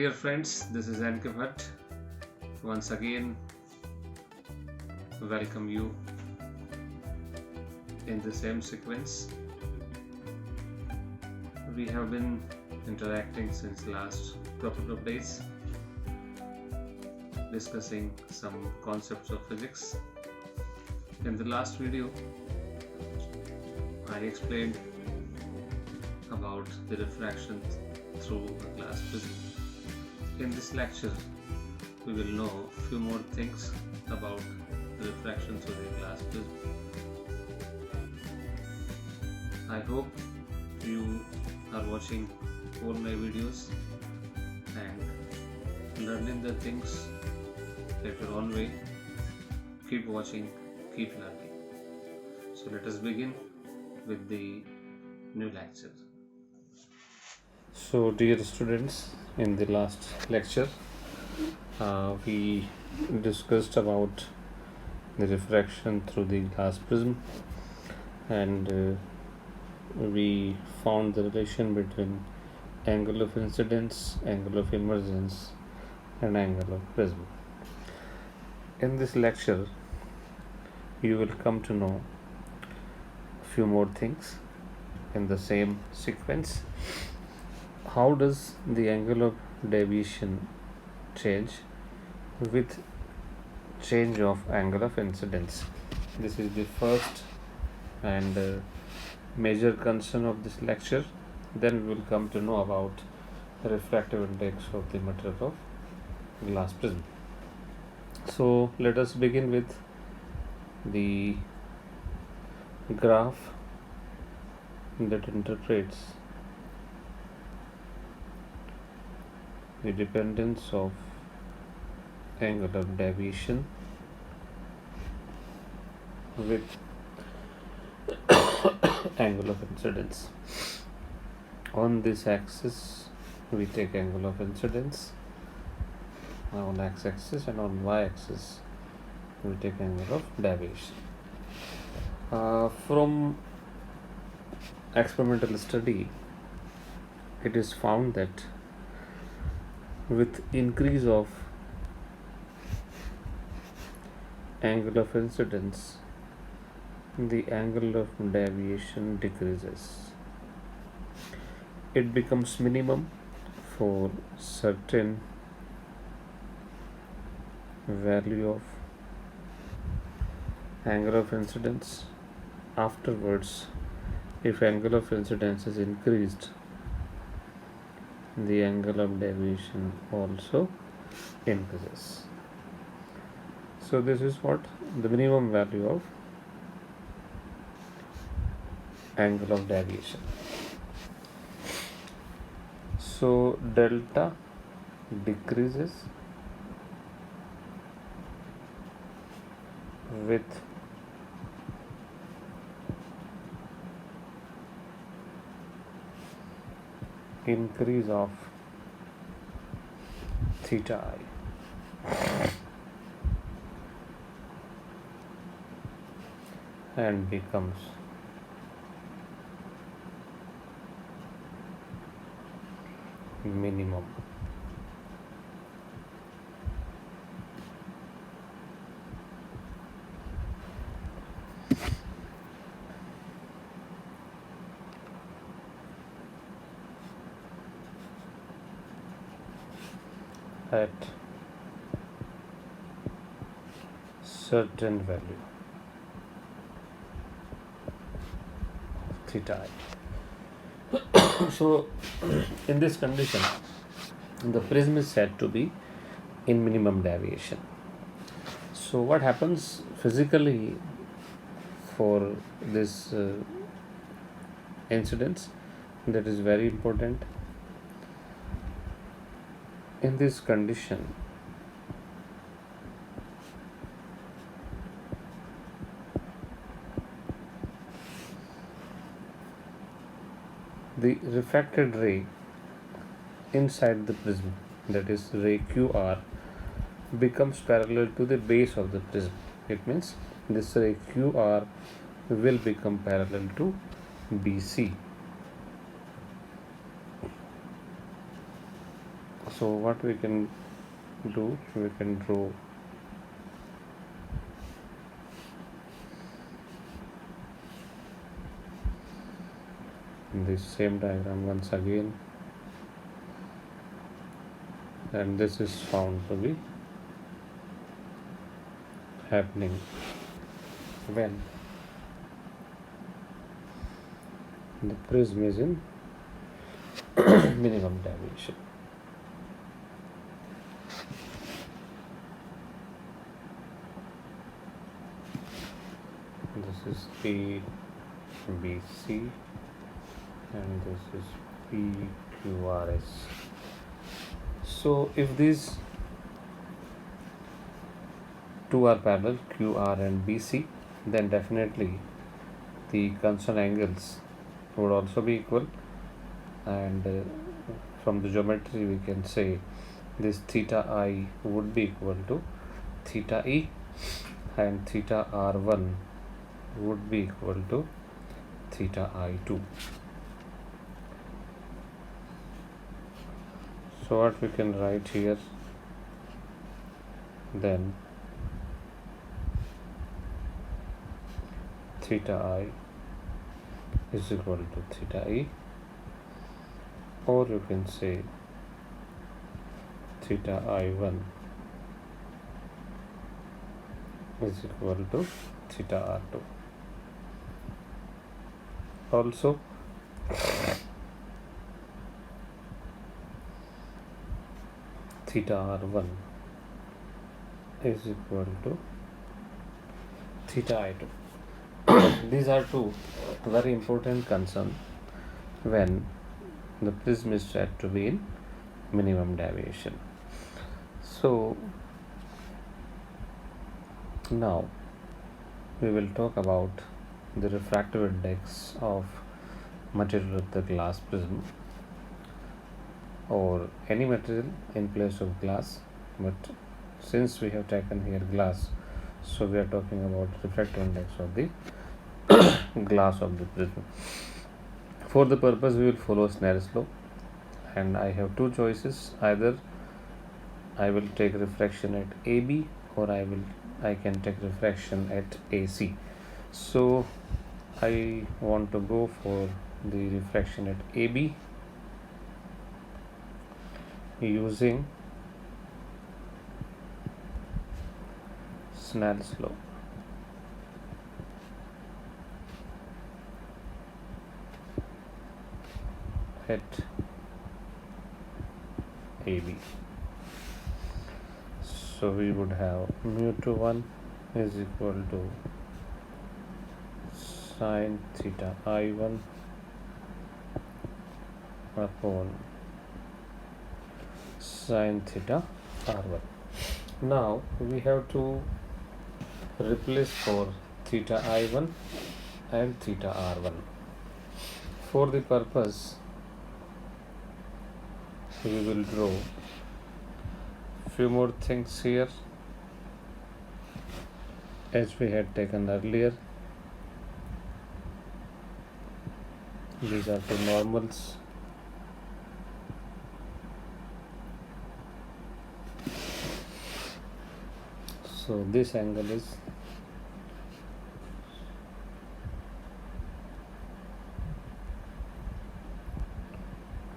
dear friends, this is Bhatt. Once again, welcome you in the same sequence. We have been interacting since last couple of days, discussing some concepts of physics. In the last video, I explained about the refraction through a glass prism. In this lecture, we will know a few more things about refraction through the glass prism. I hope you are watching all my videos and learning the things at your own way. Keep watching, keep learning. So let us begin with the new lecture. So dear students, in the last lecture we discussed about the refraction through the glass prism, and we found the relation between angle of incidence, angle of emergence and angle of prism. In this lecture you will come to know a few more things in the same sequence. How does the angle of deviation change with change of angle of incidence? This is the first and major concern of this lecture. Then we will come to know about the refractive index of the material of glass prism. So let us begin with the graph that interprets the dependence of angle of deviation with angle of incidence. On this axis we take angle of incidence on x-axis, and on y-axis we take angle of deviation. From experimental study, it is found that with increase of angle of incidence, the angle of deviation decreases. It becomes minimum for certain value of angle of incidence. Afterwards, if angle of incidence is increased, the angle of deviation also increases. So this is what the minimum value of angle of deviation. So delta decreases with increase of theta I and becomes minimum. At certain value theta I. So in this condition, the prism is said to be in minimum deviation. So what happens physically for this incidence, that is very important. In this condition, the refracted ray inside the prism, that is ray QR, becomes parallel to the base of the prism. It means this ray QR will become parallel to BC. So what we can do, we can draw this same diagram once again, and this is found to be happening when the prism is in minimum deviation. This is A, B, C, and this is P, Q, R, S. So if these two are parallel, Q, R, and B, C, then definitely the concerned angles would also be equal, and from the geometry we can say this theta I would be equal to theta E, and theta R1 would be equal to theta I2. So what we can write here then, theta I is equal to theta E, or you can say theta I1 is equal to theta R2. Also theta R1 is equal to theta I2. These are two very important concerns when the prism is said to be in minimum deviation. So now we will talk about the refractive index of material of the glass prism, or any material in place of glass, but since we have taken here glass, so we are talking about refractive index of the glass of the prism. For the purpose we will follow Snell's law, and I have two choices: either I will take refraction at AB, or I can take refraction at AC. So I want to go for the refraction at AB using Snell's law. At AB. So we would have mu2 is equal to sine theta I1 upon sine theta R1. Now we have to replace for theta I1 and theta R1. For the purpose we will draw few more things here as we had taken earlier. These are two normals. So this angle is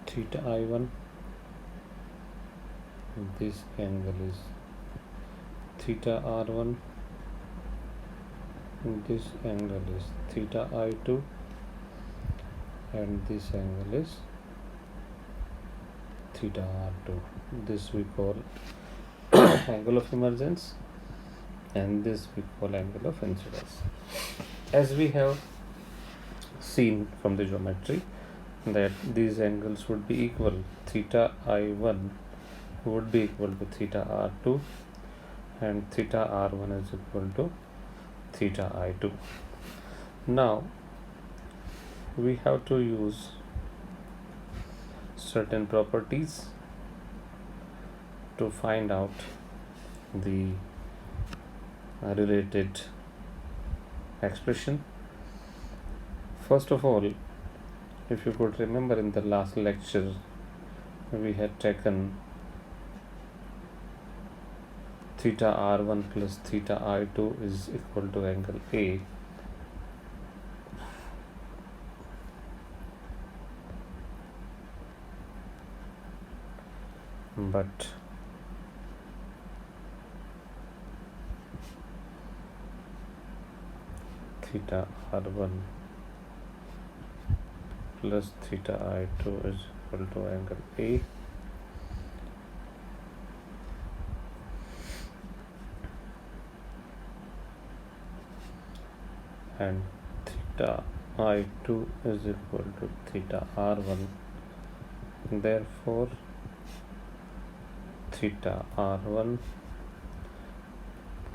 theta I1, this angle is theta R1, this angle is theta I2, and this angle is theta R2. This we call angle of emergence, and this we call angle of incidence. As we have seen from the geometry that these angles would be equal, theta I1 would be equal to theta R2, and theta R1 is equal to theta I2. Now we have to use certain properties to find out the related expression. First of all, if you could remember, in the last lecture we had taken theta r1 plus theta I2 is equal to angle A, but theta r1 plus theta I2 is equal to angle A, and theta I2 is equal to theta r1. Therefore, theta r1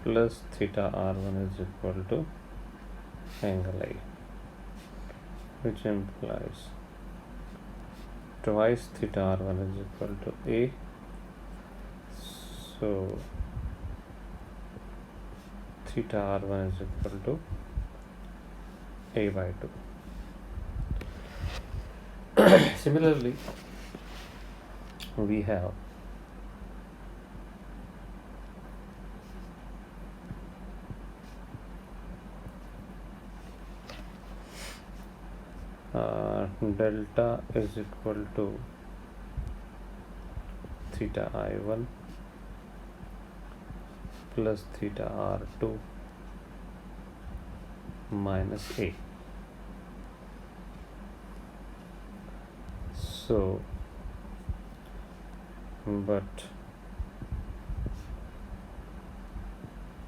plus theta r1 is equal to angle A, which implies twice theta r1 is equal to A. So theta r1 is equal to A by 2. Similarly, we have delta is equal to theta I1 plus theta R2 minus A. So, but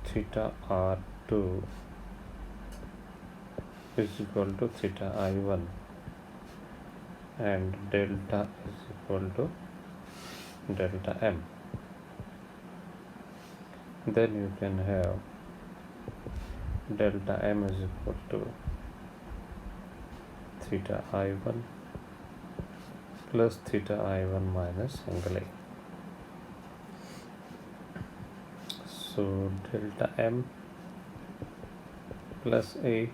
theta R2 is equal to theta I1 and delta is equal to delta M. Then you can have delta M is equal to theta I1 plus theta I1 minus angle A. So delta M plus A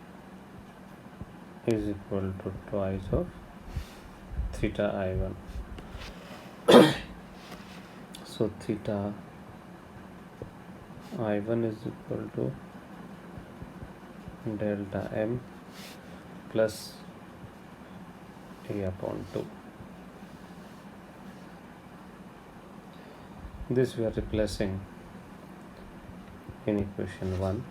is equal to twice of theta I1. So theta I1 is equal to delta M plus A upon 2. This we are replacing in equation 1.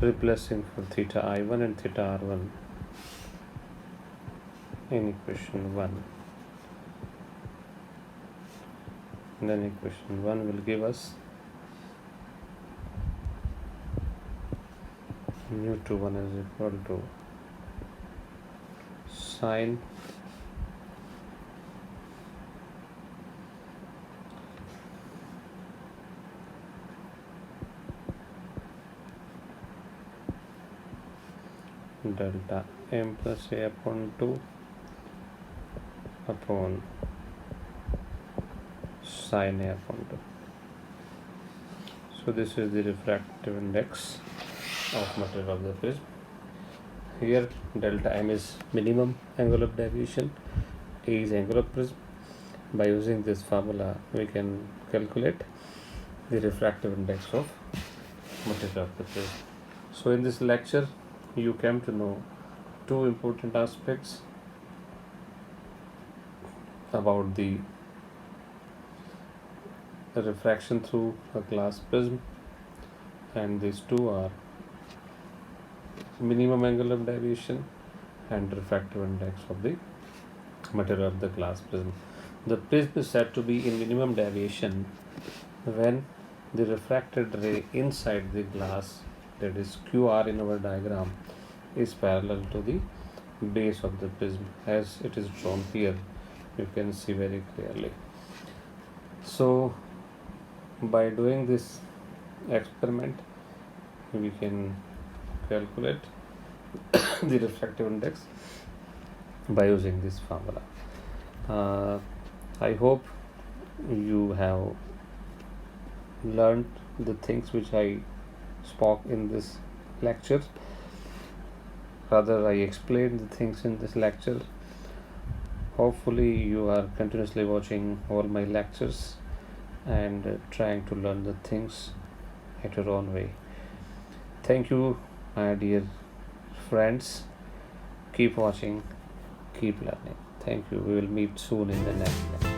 Replacing for theta I1 and theta R1 in equation 1. And then equation 1 will give us mu 1 is equal to sine delta M plus A upon 2 upon sine A upon 2. So this is the refractive index of material of the prism. Here delta M is minimum angle of deviation, A is angle of prism. By using this formula we can calculate the refractive index of material of the prism. So in this lecture you came to know two important aspects about the refraction through a glass prism, and these two are minimum angle of deviation and refractive index of the material of the glass prism. The prism is said to be in minimum deviation when the refracted ray inside the glass, that is QR in our diagram, is parallel to the base of the prism, as it is drawn here. You can see very clearly. So by doing this experiment we can calculate the refractive index by using this formula. I hope you have learned the things which I spoke in this lecture. Rather, I explained the things in this lecture. Hopefully, you are continuously watching all my lectures and trying to learn the things at your own way. Thank you, my dear friends. Keep watching, keep learning. Thank you. We will meet soon in the next lecture.